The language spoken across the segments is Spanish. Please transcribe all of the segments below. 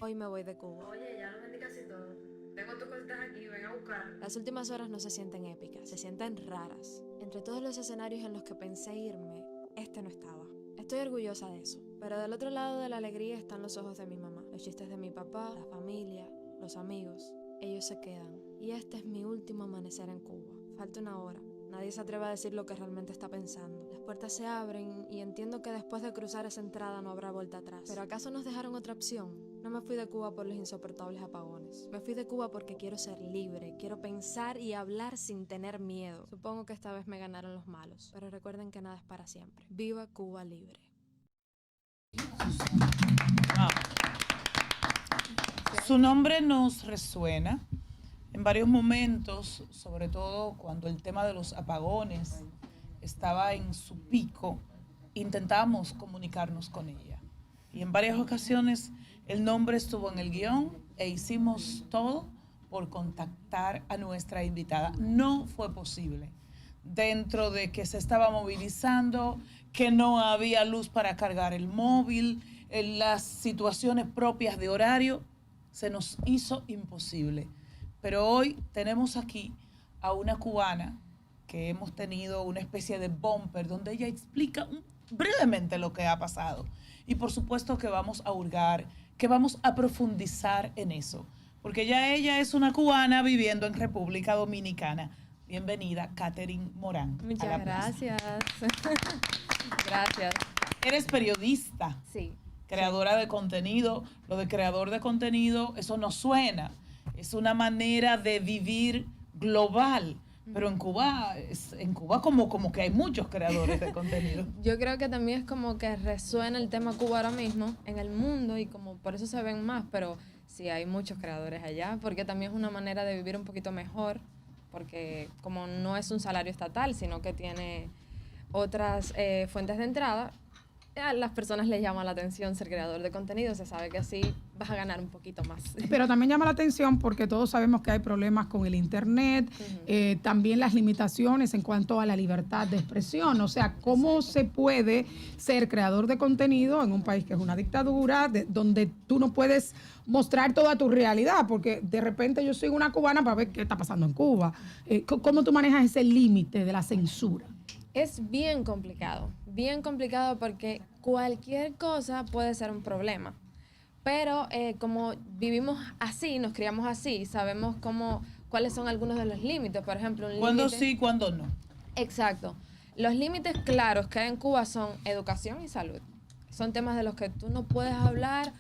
Hoy me voy de Cuba. Oye, ya lo vendí casi todo. Tengo tus cositas aquí, ven a buscar. Las últimas horas no se sienten épicas, se sienten raras. Entre todos los escenarios en los que pensé irme, este no estaba. Estoy orgullosa de eso, pero del otro lado de la alegría están los ojos de mi mamá, los chistes de mi papá, la familia, los amigos. Ellos se quedan. Y este es mi último amanecer en Cuba. Falta una hora. Nadie se atreve a decir lo que realmente está pensando. Las puertas se abren y entiendo que después de cruzar esa entrada no habrá vuelta atrás. ¿Pero acaso nos dejaron otra opción? No me fui de Cuba por los insoportables apagones. Me fui de Cuba porque quiero ser libre, quiero pensar y hablar sin tener miedo. Supongo que esta vez me ganaron los malos, pero recuerden que nada es para siempre. Viva Cuba libre. Su nombre nos resuena en varios momentos, sobre todo cuando el tema de los apagones estaba en su pico, intentábamos comunicarnos con ella. Y en varias ocasiones el nombre estuvo en el guión e hicimos todo por contactar a nuestra invitada. No fue posible. Dentro de que se estaba movilizando, que no había luz para cargar el móvil, en las situaciones propias de horario, se nos hizo imposible. Pero hoy tenemos aquí a una cubana que hemos tenido una especie de bumper donde ella explica brevemente lo que ha pasado. Y por supuesto que vamos a hurgar, que vamos a profundizar en eso. Porque ya ella es una cubana viviendo en República Dominicana. Bienvenida, Katherine Morán. Muchas gracias. Gracias. Eres periodista. Sí. Creadora de contenido. Lo de creador de contenido, eso no suena. Es una manera de vivir global. Pero en Cuba como que hay muchos creadores de contenido. Yo creo que también es como que resuena el tema Cuba ahora mismo en el mundo y como por eso se ven más, pero sí hay muchos creadores allá, porque también es una manera de vivir un poquito mejor, porque como no es un salario estatal, sino que tiene otras fuentes de entrada, a las personas les llama la atención ser creador de contenido, se sabe que así vas a ganar un poquito más. Pero también llama la atención porque todos sabemos que hay problemas con el internet, también las limitaciones en cuanto a la libertad de expresión. O sea, ¿cómo se puede ser creador de contenido en un país que es una dictadura, donde tú no puedes mostrar toda tu realidad? Porque de repente yo soy una cubana para ver qué está pasando en Cuba. ¿Cómo tú manejas ese límite de la censura? Es bien complicado porque cualquier cosa puede ser un problema. Pero como vivimos así, nos criamos así, sabemos cuáles son algunos de los límites. Por ejemplo, un ¿Cuándo límite... sí, cuándo no? Exacto. Los límites claros que hay en Cuba son educación y salud. Son temas de los que tú no puedes hablar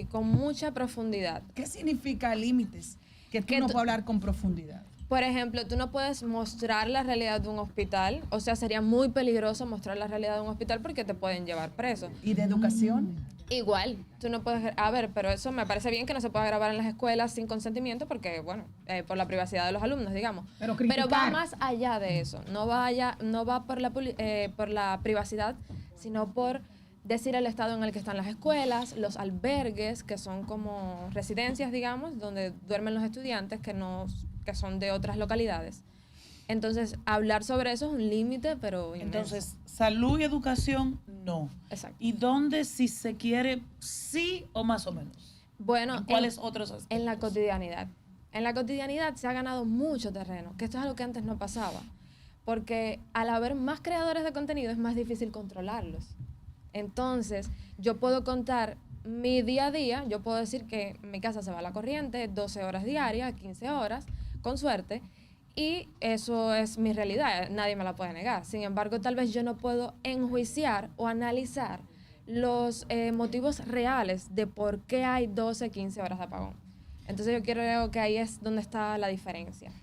con mucha profundidad. ¿Qué significa límites? Que tú no puedes hablar con profundidad. Por ejemplo, tú no puedes mostrar la realidad de un hospital, o sea, sería muy peligroso mostrar la realidad de un hospital porque te pueden llevar preso. ¿Y de educación? Igual, tú no puedes, pero eso me parece bien que no se pueda grabar en las escuelas sin consentimiento porque, bueno, por la privacidad de los alumnos, digamos. Pero va más allá de eso, no va por la privacidad, sino por decir el estado en el que están las escuelas, los albergues, que son como residencias, digamos, donde duermen los estudiantes que son de otras localidades. Entonces, hablar sobre eso es un límite, pero inmenso. Entonces, salud y educación, no. Exacto. ¿Y dónde, si se quiere, sí o más o menos? Bueno, ¿En cuáles otros aspectos? En la cotidianidad. En la cotidianidad se ha ganado mucho terreno, que esto es algo que antes no pasaba. Porque al haber más creadores de contenido es más difícil controlarlos. Entonces, yo puedo contar mi día a día, yo puedo decir que en mi casa se va la corriente 12 horas diarias, 15 horas, con suerte, y eso es mi realidad, nadie me la puede negar. Sin embargo, tal vez yo no puedo enjuiciar o analizar los motivos reales de por qué hay 12, 15 horas de apagón. Entonces yo creo que ahí es donde está la diferencia.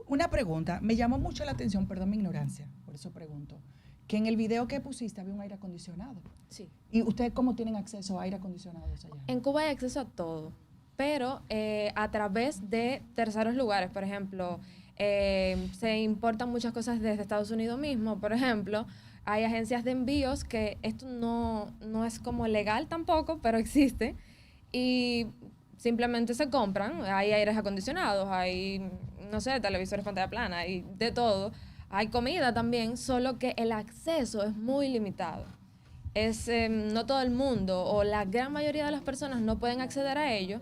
Una pregunta, me llamó mucho la atención, perdón mi ignorancia, por eso pregunto, que en el video que pusiste había un aire acondicionado. Sí. ¿Y ustedes cómo tienen acceso a aire acondicionado allá? En Cuba hay acceso a todo, pero a través de terceros lugares. Por ejemplo, se importan muchas cosas desde Estados Unidos mismo. Por ejemplo, hay agencias de envíos que esto no es como legal tampoco, pero existe. Y simplemente se compran. Hay aires acondicionados, hay, no sé, televisores pantalla plana, hay de todo. Hay comida también, solo que el acceso es muy limitado. no todo el mundo o la gran mayoría de las personas no pueden acceder a ello,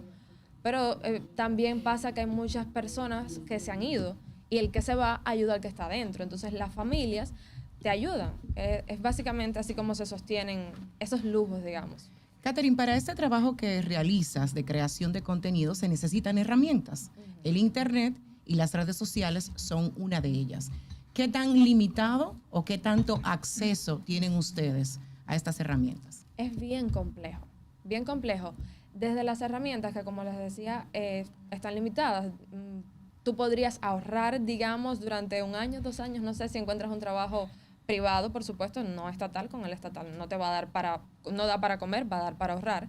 pero también pasa que hay muchas personas que se han ido y el que se va ayuda al que está adentro. Entonces las familias te ayudan. Es básicamente así como se sostienen esos lujos, digamos. Catherine, para este trabajo que realizas de creación de contenido se necesitan herramientas. El Internet y las redes sociales son una de ellas. ¿Qué tan limitado o qué tanto acceso tienen ustedes a estas herramientas? Es bien complejo, bien complejo. Desde las herramientas que, como les decía, están limitadas. Tú podrías ahorrar, digamos, durante 1 año, 2 años, no sé, si encuentras un trabajo privado, por supuesto, no estatal. Con el estatal no te va a dar no da para comer, va a dar para ahorrar.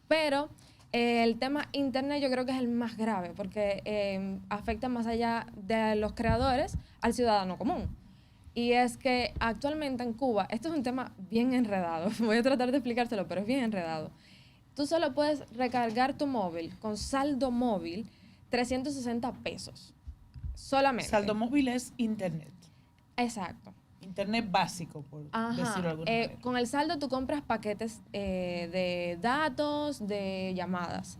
Pero el tema internet yo creo que es el más grave porque afecta más allá de los creadores al ciudadano común. Y es que actualmente en Cuba, esto es un tema bien enredado, voy a tratar de explicárselo, pero es bien enredado. Tú solo puedes recargar tu móvil con saldo móvil 360 pesos, solamente. Saldo móvil es internet. Exacto. Internet básico, por decirlo de alguna manera. Con el saldo tú compras paquetes de datos, de llamadas.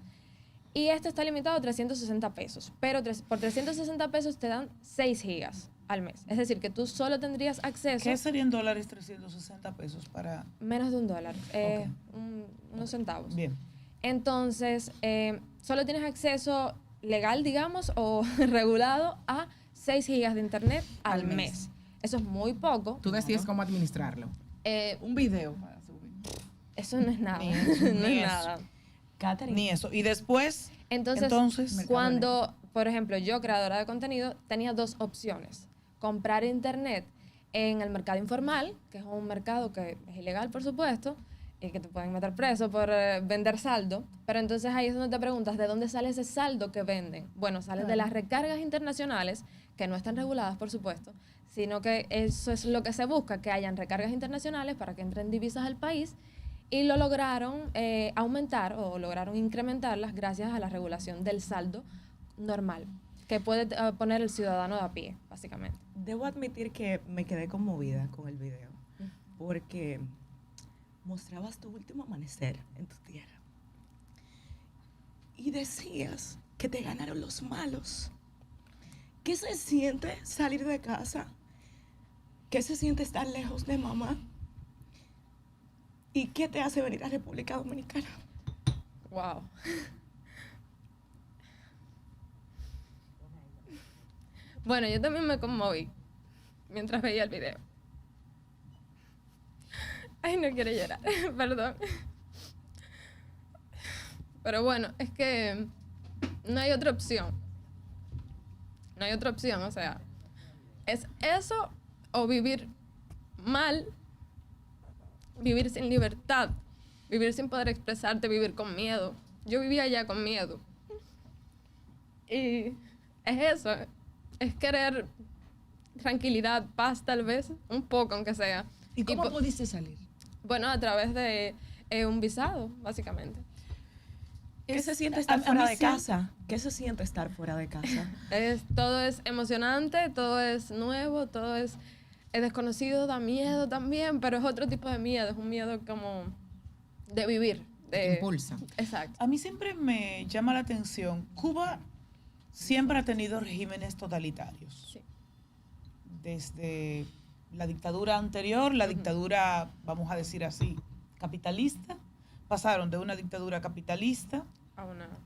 Y este está limitado a 360 pesos. Pero por 360 pesos te dan 6 gigas al mes. Es decir, que tú solo tendrías acceso... ¿Qué serían dólares 360 pesos para...? Menos de $1. Ok. Unos centavos. Bien. Entonces, solo tienes acceso legal, digamos, o regulado a 6 gigas de internet al mes. Eso es muy poco. Tú decides cómo administrarlo. Un video para subir. Eso no es nada. Ni eso, no ni es eso. nada. Catherine. Ni eso. Y después, Entonces, cuando, por ejemplo, yo, creadora de contenido, tenía 2 opciones. Comprar internet en el mercado informal, que es un mercado que es ilegal, por supuesto, y que te pueden meter preso por vender saldo. Pero entonces ahí es donde te preguntas, ¿de dónde sale ese saldo que venden? Bueno, sale de las recargas internacionales, que no están reguladas, por supuesto, sino que eso es lo que se busca, que hayan recargas internacionales para que entren divisas al país, y lo lograron aumentar o lograron incrementarlas gracias a la regulación del saldo normal, que puede poner el ciudadano de a pie, básicamente. Debo admitir que me quedé conmovida con el video, porque mostrabas tu último amanecer en tu tierra y decías que te ganaron los malos. ¿Qué se siente salir de casa? ¿Qué se siente estar lejos de mamá? ¿Y qué te hace venir a República Dominicana? Wow. Bueno, yo también me conmoví mientras veía el video. Ay, no quiero llorar, perdón. Pero bueno, es que no hay otra opción. No hay otra opción, o sea, es eso o vivir mal, vivir sin libertad, vivir sin poder expresarte, vivir con miedo. Yo vivía ya con miedo. Y es eso, es querer tranquilidad, paz tal vez, un poco aunque sea. ¿Y cómo pudiste salir? Bueno, a través de un visado, básicamente. ¿Qué se siente estar fuera de casa? ¿Qué se siente estar fuera de casa? Todo es emocionante, todo es nuevo, todo es desconocido, da miedo también, pero es otro tipo de miedo, es un miedo como de vivir. Te impulsa. Exacto. a mí siempre me llama la atención, Cuba siempre ha tenido regímenes totalitarios. Sí. Desde la dictadura anterior, la dictadura, vamos a decir así, capitalista, pasaron de una dictadura capitalista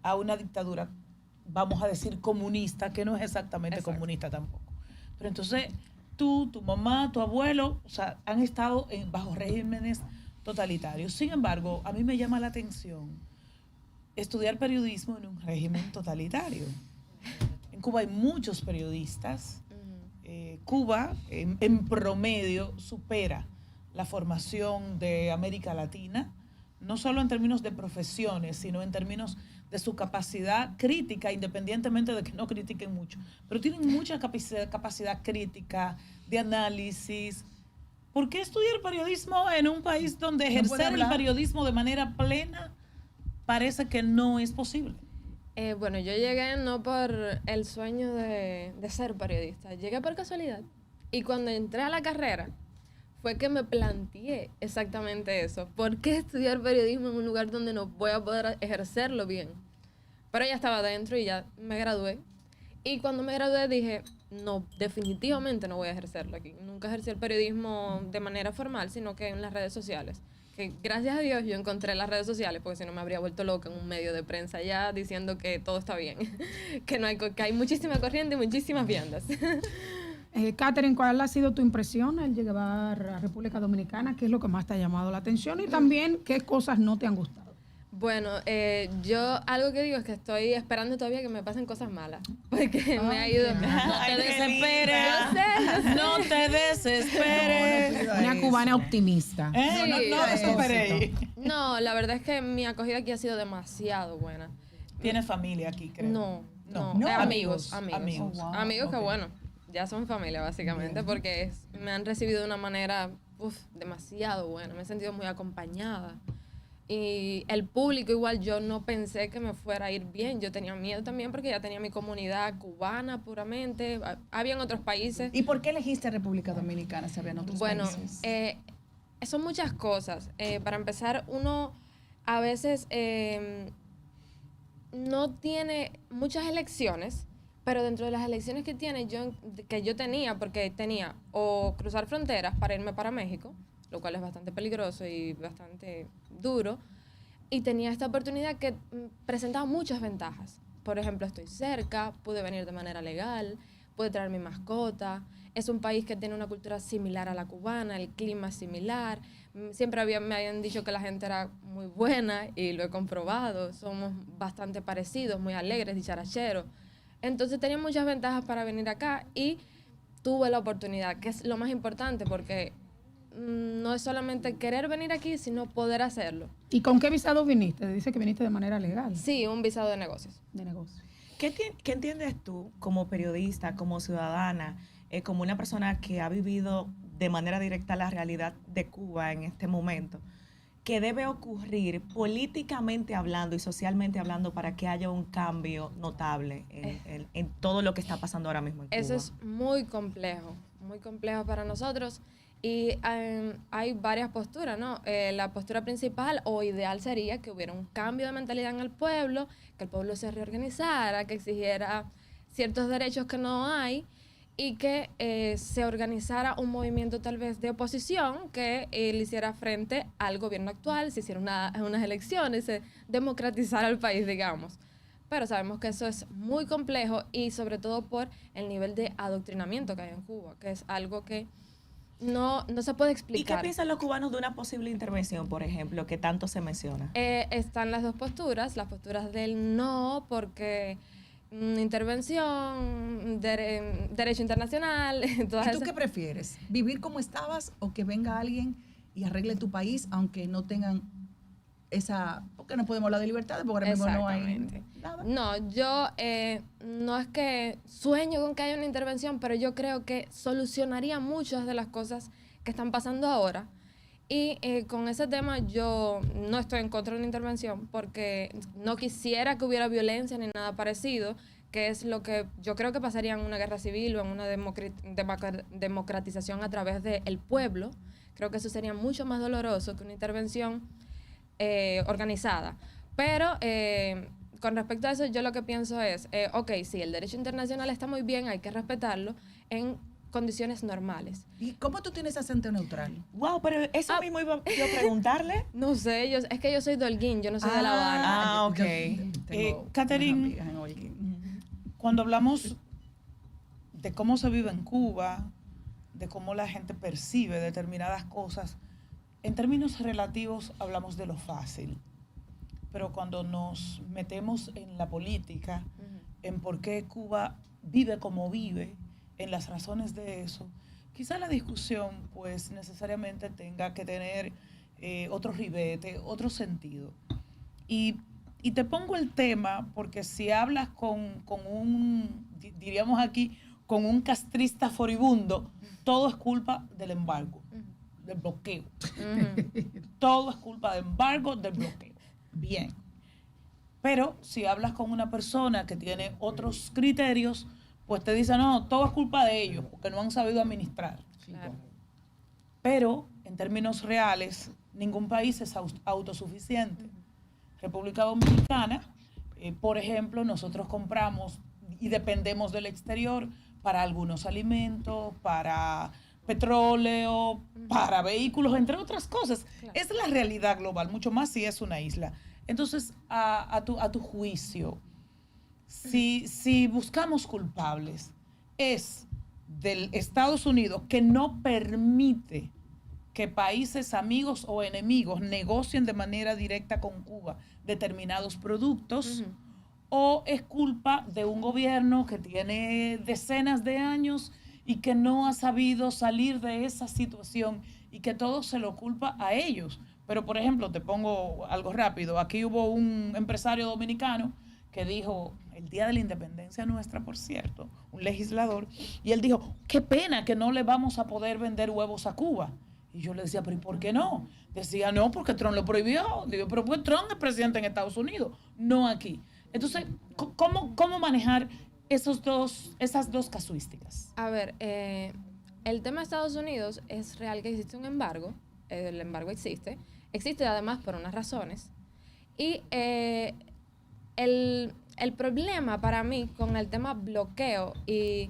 a una dictadura, vamos a decir, comunista, que no es exactamente comunista tampoco. Pero entonces, tú, tu mamá, tu abuelo, o sea, han estado bajo regímenes totalitarios. Sin embargo, a mí me llama la atención estudiar periodismo en un régimen totalitario. En Cuba hay muchos periodistas. Cuba, en promedio, supera la formación de América Latina, no solo en términos de profesiones, sino en términos de su capacidad crítica, independientemente de que no critiquen mucho, pero tienen mucha capacidad crítica, de análisis. ¿Por qué estudiar periodismo en un país donde ejercer el periodismo de manera plena parece que no es posible? Bueno, yo llegué no por el sueño de ser periodista, llegué por casualidad. Y cuando entré a la carrera, fue que me planteé exactamente eso. ¿Por qué estudiar periodismo en un lugar donde no voy a poder ejercerlo bien? Pero ya estaba dentro y ya me gradué. Y cuando me gradué dije, no, definitivamente no voy a ejercerlo aquí. Nunca ejercí el periodismo de manera formal, sino que en las redes sociales. Que gracias a Dios yo encontré las redes sociales, porque si no me habría vuelto loca en un medio de prensa ya diciendo que todo está bien, que no hay, que hay muchísima corriente y muchísimas viandas. Catherine, ¿cuál ha sido tu impresión al llegar a República Dominicana? ¿Qué es lo que más te ha llamado la atención? Y también, ¿qué cosas no te han gustado? Bueno, yo algo que digo es que estoy esperando todavía que me pasen cosas malas, porque me ha ido... No te desesperes. Yo sé. No te desesperes. Una cubana optimista. Sí, No desesperéis. No, la verdad es que mi acogida aquí ha sido demasiado buena. ¿Tienes familia aquí, creo? No, No, amigos. amigos. Oh, wow. Amigos que Ok. bueno, ya son familia básicamente, porque me han recibido de una manera demasiado buena, me he sentido muy acompañada. Y el público igual, yo no pensé que me fuera a ir bien, yo tenía miedo también porque ya tenía mi comunidad cubana puramente, habían otros países. ¿Y por qué elegiste República Dominicana si habían otros Bueno, países? son muchas cosas. Para empezar, uno a veces no tiene muchas elecciones, pero dentro de las elecciones que tiene, que yo tenía, porque tenía o cruzar fronteras para irme para México, lo cual es bastante peligroso y bastante duro, y tenía esta oportunidad que presentaba muchas ventajas. Por ejemplo, estoy cerca, pude venir de manera legal, pude traer mi mascota, es un país que tiene una cultura similar a la cubana, el clima es similar, siempre me habían dicho que la gente era muy buena y lo he comprobado, somos bastante parecidos, muy alegres, dicharacheros. Entonces tenía muchas ventajas para venir acá y tuve la oportunidad, que es lo más importante porque no es solamente querer venir aquí, sino poder hacerlo. ¿Y con qué visado viniste? Dice que viniste de manera legal. Sí, un visado de negocios. De negocio. ¿Qué entiendes tú como periodista, como ciudadana, como una persona que ha vivido de manera directa la realidad de Cuba en este momento? ¿Qué debe ocurrir políticamente hablando y socialmente hablando para que haya un cambio notable en todo lo que está pasando ahora mismo en Cuba? Eso es muy complejo para nosotros. Y hay varias posturas, ¿no? La postura principal o ideal sería que hubiera un cambio de mentalidad en el pueblo, que el pueblo se reorganizara, que exigiera ciertos derechos que no hay y que se organizara un movimiento tal vez de oposición que le hiciera frente al gobierno actual, se hiciera unas elecciones, se democratizara el país, digamos. Pero sabemos que eso es muy complejo y sobre todo por el nivel de adoctrinamiento que hay en Cuba, que es algo que no se puede ¿Y qué explicar. piensan los cubanos de una posible intervención, por ejemplo, que tanto se menciona? Están las dos posturas, las posturas del no, porque intervención, derecho internacional, todas ¿Y tú esas. qué prefieres? ¿Vivir como estabas o que venga alguien y arregle tu país, aunque no tengan esa... Porque no podemos hablar de libertades, porque ahora mismo no hay Exactamente. nada. No, yo no es que sueño con que haya una intervención, pero yo creo que solucionaría muchas de las cosas que están pasando ahora. Y con ese tema yo no estoy en contra de una intervención porque no quisiera que hubiera violencia ni nada parecido, que es lo que yo creo que pasaría en una guerra civil o en una democratización a través del pueblo. Creo que eso sería mucho más doloroso que una intervención organizada. Pero con respecto a eso, yo lo que pienso es, ok, sí, el derecho internacional está muy bien, hay que respetarlo en condiciones normales. ¿Y cómo tú tienes acento neutral? Wow, pero eso mismo iba yo a preguntarle. No sé, es que yo soy de Holguín, yo no soy de La Habana. Ah, ok. Catherine, cuando hablamos de cómo se vive en Cuba, de cómo la gente percibe determinadas cosas, en términos relativos hablamos de lo fácil, pero cuando nos metemos en la política, en por qué Cuba vive como vive, en las razones de eso, quizá la discusión pues necesariamente tenga que tener otro ribete, otro sentido. Y te pongo el tema porque si hablas con un, diríamos aquí, con un castrista furibundo, todo es culpa del embargo, del bloqueo. Todo es culpa del embargo, del bloqueo. Bien. Pero si hablas con una persona que tiene otros criterios, pues te dice, no, todo es culpa de ellos, porque no han sabido administrar. Claro. Pero en términos reales, ningún país es autosuficiente. República Dominicana, por ejemplo, nosotros compramos y dependemos del exterior para algunos alimentos, para petróleo, para vehículos, entre otras cosas. Claro. Es la realidad global, mucho más si es una isla. Entonces, a tu juicio, si buscamos culpables, es del Estados Unidos que no permite que países amigos o enemigos negocien de manera directa con Cuba determinados productos, o es culpa de un gobierno que tiene decenas de años y que no ha sabido salir de esa situación y que todo se lo culpa a ellos. Pero, por ejemplo, te pongo algo rápido. Aquí hubo un empresario dominicano que dijo, el día de la independencia nuestra, por cierto, un legislador, y él dijo, qué pena que no le vamos a poder vender huevos a Cuba. Y yo le decía, pero ¿y por qué no? Decía, no, porque Trump lo prohibió. Digo, pero pues Trump es presidente en Estados Unidos, no aquí. Entonces, ¿cómo manejar esas dos casuísticas? A ver, el tema de Estados Unidos es real que existe un embargo. El embargo existe. Existe además por unas razones. Y el problema para mí con el tema bloqueo y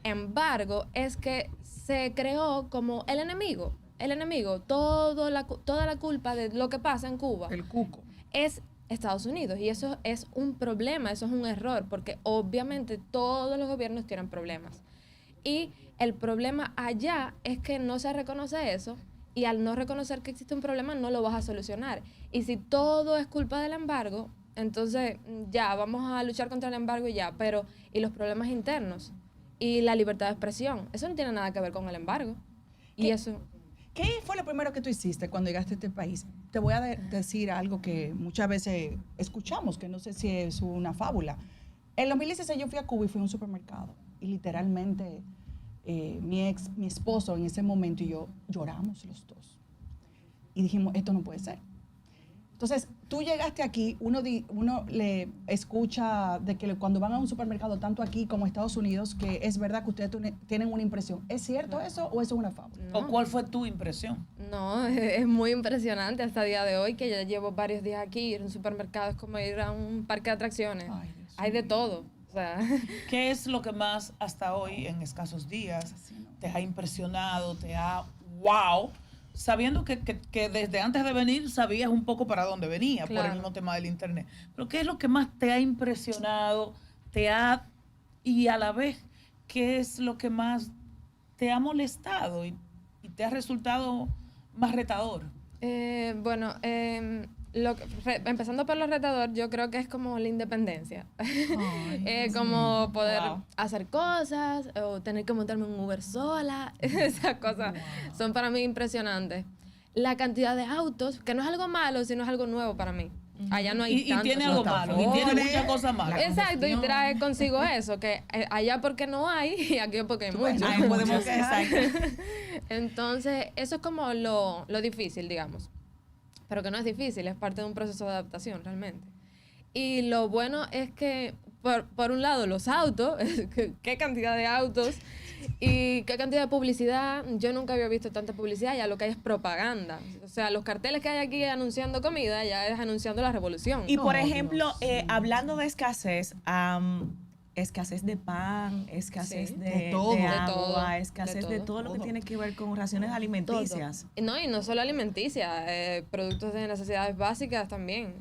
embargo es que se creó como el enemigo. El enemigo, toda la culpa de lo que pasa en Cuba El cuco. es Estados Unidos. Y eso es un problema, eso es un error, porque obviamente todos los gobiernos tienen problemas. Y el problema allá es que no se reconoce eso, y al no reconocer que existe un problema no lo vas a solucionar. Y si todo es culpa del embargo, entonces ya, vamos a luchar contra el embargo y ya, pero ¿y los problemas internos? Y la libertad de expresión, eso no tiene nada que ver con el embargo. Y eso... ¿Qué fue lo primero que tú hiciste cuando llegaste a este país? Te voy a decir algo que muchas veces escuchamos, que no sé si es una fábula. En 2016 yo fui a Cuba y fui a un supermercado. Y literalmente mi esposo en ese momento y yo lloramos los dos. Y dijimos, esto no puede ser. Entonces, tú llegaste aquí, uno le escucha de que cuando van a un supermercado, tanto aquí como en Estados Unidos, que es verdad que ustedes tienen una impresión. ¿Es cierto eso o eso es una fábula? No. ¿O cuál fue tu impresión? No, es muy impresionante hasta el día de hoy, que ya llevo varios días aquí. Ir a un supermercado es como ir a un parque de atracciones. Ay, Dios Hay de mío. todo. O sea, ¿Qué es lo que más hasta hoy, en escasos días, te ha impresionado, te ha wow? Sabiendo que desde antes de venir sabías un poco para dónde venía, por el Claro. mismo tema del internet. Pero ¿qué es lo que más te ha impresionado, y a la vez, qué es lo que más te ha molestado y te ha resultado más retador? bueno, empezando por lo retador, yo creo que es como la independencia. Como poder Wow. hacer cosas o tener que montarme en un Uber sola. Esas cosas son para mí impresionantes. La cantidad de autos, que no es algo malo, sino es algo nuevo para mí. Allá no hay Y tantos. tiene algo malo, y tiene muchas cosas malas. Exacto, y trae consigo eso, que allá porque no hay y aquí porque hay mucho. Ahí podemos quejar. Entonces, eso es como lo difícil, digamos. Pero que no es difícil, es parte de un proceso de adaptación realmente. Y lo bueno es que, por un lado, los autos, qué cantidad de autos y qué cantidad de publicidad. Yo nunca había visto tanta publicidad, ya lo que hay es propaganda. O sea, los carteles que hay aquí anunciando comida, ya es anunciando la revolución. Y por No, ejemplo, Dios. hablando de escasez, escasez de pan, escasez Sí. de todo. De agua, todo, escasez de todo lo que todo. tiene que ver con raciones alimenticias. No, y no solo alimenticia, productos de necesidades básicas también.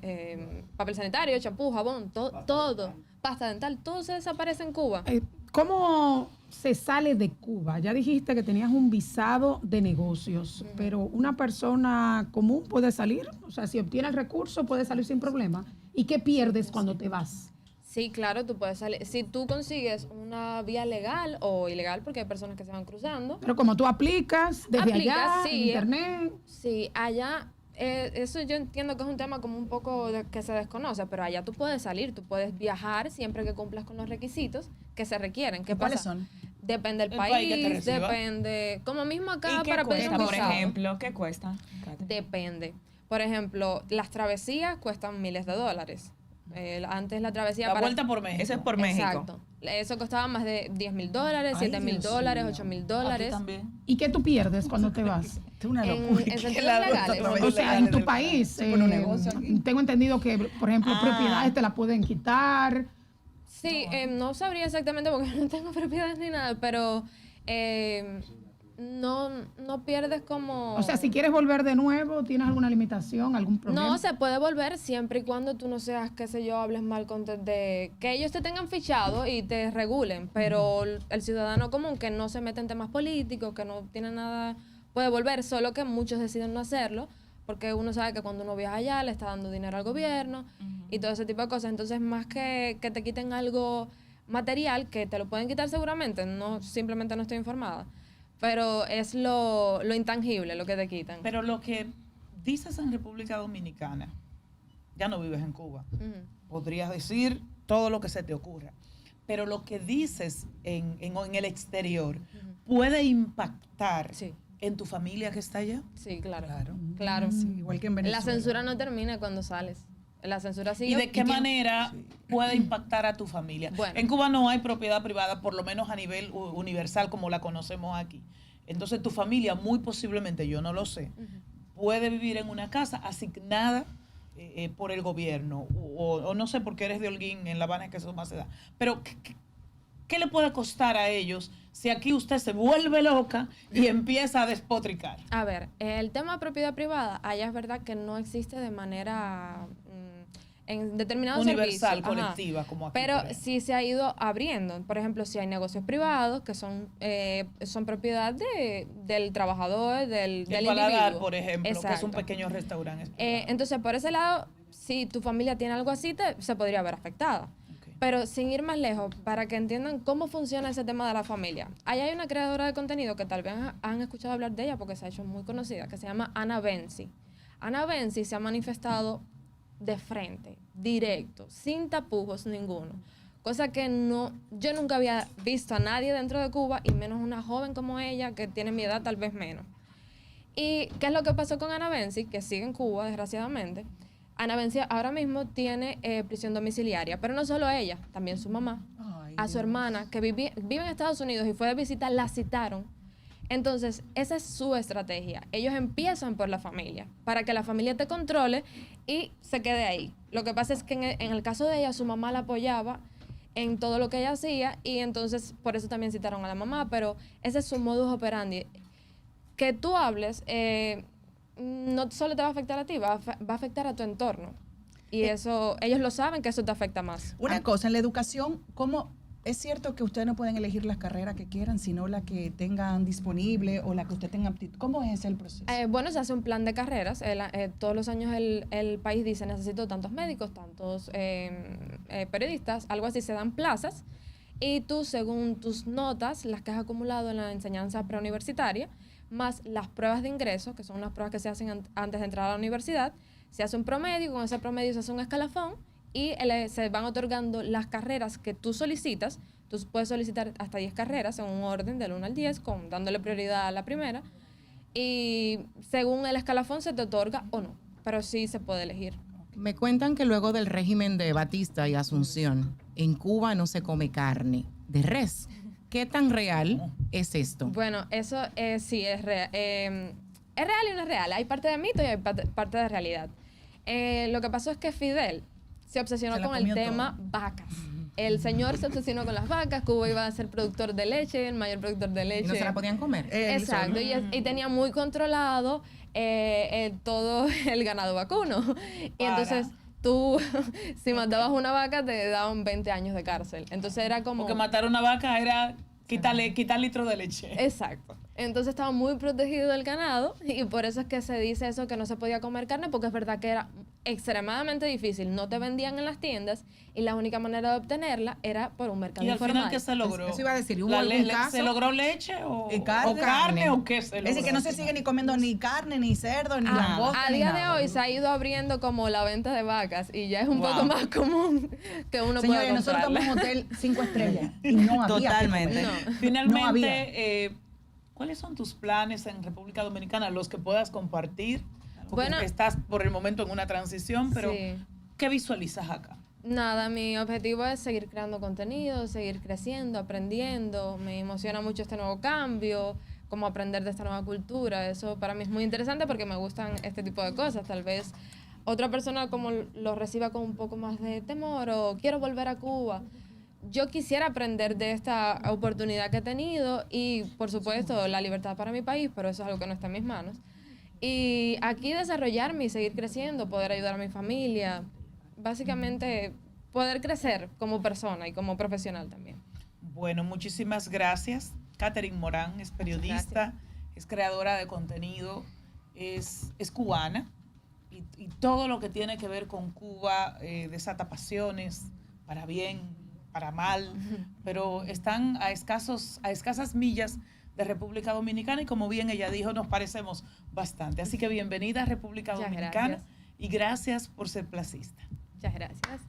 Papel sanitario, champú, jabón, todo. Pasta dental, todo se desaparece en Cuba. ¿Cómo se sale de Cuba? Ya dijiste que tenías un visado de negocios, pero una persona común puede salir, o sea, si obtiene el recurso puede salir sin problema. ¿Y qué pierdes cuando te vas? Sí, claro, tú puedes salir. Si tú consigues una vía legal o ilegal, porque hay personas que se van cruzando. Pero como tú aplicas desde allá, Sí, en internet, Sí, allá, eso yo entiendo que es un tema como un poco que se desconoce, pero allá tú puedes salir, tú puedes viajar siempre que cumplas con los requisitos que se requieren. ¿Qué ¿Cuáles pasa? son? Depende del El país que te país, reciba. depende. Como mismo acá ¿Y qué para pedir cuesta, un por visado. ejemplo? ¿Qué cuesta? Depende. Por ejemplo, las travesías cuestan miles de dólares. Antes la travesía La vuelta por México. Eso es por México. Exacto. Eso costaba más de $10,000, Ay, $7,000, Dios mío. $8,000. Aquí también. ¿Y qué tú pierdes cuando te vas? Es una En locura. sentidos La ruta legales. otra vez. O sea, en tu Legales. país, Se pone un negocio aquí. tengo entendido que, por ejemplo, propiedades te las pueden quitar. Sí, no sabría exactamente porque no tengo propiedades ni nada, pero no pierdes como... O sea, si quieres volver de nuevo, ¿tienes alguna limitación, algún problema? No, se puede volver siempre y cuando tú no seas, qué sé yo, hables mal de que ellos te tengan fichado y te regulen, pero el ciudadano común que no se mete en temas políticos, que no tiene nada, puede volver, solo que muchos deciden no hacerlo, porque uno sabe que cuando uno viaja allá le está dando dinero al gobierno y todo ese tipo de cosas. Entonces, más que te quiten algo material, que te lo pueden quitar seguramente, simplemente no estoy informada, pero es lo intangible lo que te quitan. Pero lo que dices en República Dominicana, ya no vives en Cuba. Ujú. Podrías decir todo lo que se te ocurra. Pero lo que dices en el exterior puede impactar Sí. en tu familia que está allá. Sí, claro. Claro. Claro. Sí, igual que en Venezuela. La censura no termina cuando sales. La censura sigue. ¿Y de qué manera puede impactar a tu familia? Bueno. En Cuba no hay propiedad privada, por lo menos a nivel universal como la conocemos aquí. Entonces tu familia, muy posiblemente, yo no lo sé, puede vivir en una casa asignada por el gobierno, o no sé por qué eres de Holguín, en La Habana, que eso más se da. Pero, ¿qué le puede costar a ellos si aquí usted se vuelve loca y empieza a despotricar? A ver, el tema de propiedad privada, allá es verdad que no existe de manera en determinados Universal, servicios. Ajá. colectiva, como aquí. Pero por ejemplo. sí se ha ido abriendo. Por ejemplo, si hay negocios privados que son propiedad del trabajador, del El Paladar, individuo. por ejemplo, que es un Exacto. pequeño restaurante. Entonces, por ese lado, si tu familia tiene algo así, se podría ver afectada. Ok. Pero sin ir más lejos, para que entiendan cómo funciona ese tema de la familia. Allá hay una creadora de contenido que tal vez han escuchado hablar de ella porque se ha hecho muy conocida, que se llama Ana Benzi. Ana Benzi se ha manifestado de frente, directo, sin tapujos ninguno. Cosa que yo nunca había visto a nadie dentro de Cuba, y menos una joven como ella, que tiene mi edad, tal vez menos. ¿Y qué es lo que pasó con Ana Benzi, que sigue en Cuba, desgraciadamente? Ana Benzi ahora mismo tiene prisión domiciliaria, pero no solo ella, también su mamá, Ay, a su Dios. hermana, que vive en Estados Unidos y fue de visita, la citaron. Entonces, esa es su estrategia. Ellos empiezan por la familia, para que la familia te controle y se quede ahí. Lo que pasa es que en el caso de ella, su mamá la apoyaba en todo lo que ella hacía, y entonces por eso también citaron a la mamá, pero ese es su modus operandi. Que tú hables, no solo te va a afectar a ti, va a afectar a tu entorno. Y eso, ellos lo saben, que eso te afecta más. Una cosa, en la educación, ¿cómo es cierto que ustedes no pueden elegir las carreras que quieran, sino la que tengan disponible o la que usted tenga aptitud? ¿Cómo es el proceso? Bueno, se hace un plan de carreras. Todos los años el país dice, necesito tantos médicos, tantos periodistas, algo así, se dan plazas. Y tú, según tus notas, las que has acumulado en la enseñanza preuniversitaria, más las pruebas de ingreso, que son unas pruebas que se hacen antes de entrar a la universidad, se hace un promedio, con ese promedio se hace un escalafón, y se van otorgando las carreras que tú solicitas. Tú puedes solicitar hasta 10 carreras en un orden del 1 al 10, dándole prioridad a la primera. Y según el escalafón se te otorga o no, pero sí se puede elegir. Me cuentan que luego del régimen de Batista y Asunción, en Cuba no se come carne de res. ¿Qué tan real es esto? Bueno, eso sí es real. Es real y no es real. Hay parte de mito y hay parte de realidad. Lo que pasó es que Fidel se obsesionó Se la con el comió tema vacas. El señor se obsesionó con las vacas. Cuba iba a ser productor de leche, el mayor productor de ¿Y leche. no se la podían comer? Exacto, y tenía muy controlado todo el ganado vacuno. Y entonces tú, si matabas una vaca, te daban 20 años de cárcel. Entonces era como... Porque matar una vaca era quitar litro de leche. Exacto. Entonces estaba muy protegido el ganado, y por eso es que se dice eso, que no se podía comer carne, porque es verdad que era extremadamente difícil. No te vendían en las tiendas y la única manera de obtenerla era por un mercado Y al informal. final, ¿qué se logró? Eso iba a decir, ¿hubo algún caso? ¿Se logró leche o carne? o carne o qué se logró? Es decir, que no se sigue ni comiendo ni carne, ni cerdo, ni Ah, langosta, a ni día nada. de hoy se ha ido abriendo como la venta de vacas, y ya es un Wow. poco más común que uno pueda Señores, nosotros comprarla. estamos en un hotel 5 estrellas y no había. Totalmente. que comer. No. Finalmente, No había. ¿cuáles son tus planes en República Dominicana? Los que puedas compartir. Porque Bueno. estás por el momento en una transición, pero Sí. ¿qué visualizas acá? Nada, mi objetivo es seguir creando contenido, seguir creciendo, aprendiendo. Me emociona mucho este nuevo cambio, como aprender de esta nueva cultura. Eso para mí es muy interesante porque me gustan este tipo de cosas. Tal vez otra persona como lo reciba con un poco más de temor o quiero volver a Cuba. Yo quisiera aprender de esta oportunidad que he tenido y, por supuesto, la libertad para mi país, pero eso es algo que no está en mis manos. Y aquí desarrollarme y seguir creciendo, poder ayudar a mi familia, básicamente poder crecer como persona y como profesional también. Bueno, muchísimas gracias. Catherine Morán es periodista, es creadora de contenido, es cubana y todo lo que tiene que ver con Cuba desata pasiones, para bien, para mal, pero están a escasas millas de República Dominicana y como bien ella dijo, nos parecemos bastante. Así que bienvenida a República Dominicana y gracias por ser placista. Muchas gracias.